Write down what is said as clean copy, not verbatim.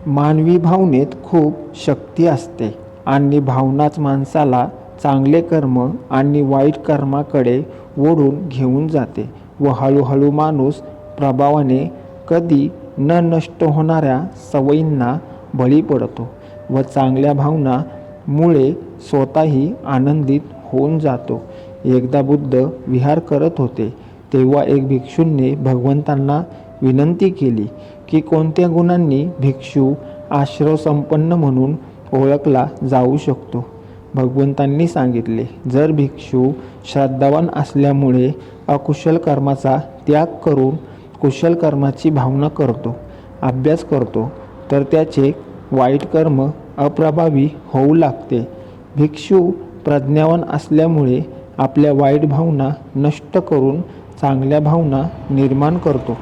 मानवी भावनेत खूप शक्ती असते आणि भावनाच माणसाला चांगले कर्म आणि वाईट कर्माकडे ओढून घेऊन जाते व हळूहळू माणूस प्रभावाने कधी न नष्ट होणाऱ्या सवयींना बळी पडतो व चांगल्या भावनामुळे स्वतःही आनंदित होऊन जातो. एकदा बुद्ध विहार करत होते तेव्हा एक भिक्षूंनी भगवंतांना विनंती केली की कोणत्या गुणांनी भिक्षू आश्रवसंपन्न म्हणून ओळखला जाऊ शकतो. भगवंतांनी सांगितले, जर भिक्षू श्रद्धावान असल्यामुळे अकुशल कर्माचा त्याग करून कुशल कर्माची भावना करतो, अभ्यास करतो, तर त्याचे वाईट कर्म अप्रभावी होऊ लागते. भिक्षू प्रज्ञावान असल्यामुळे आपल्या वाईट भावना नष्ट करून चांगल्या भावना निर्माण करतो.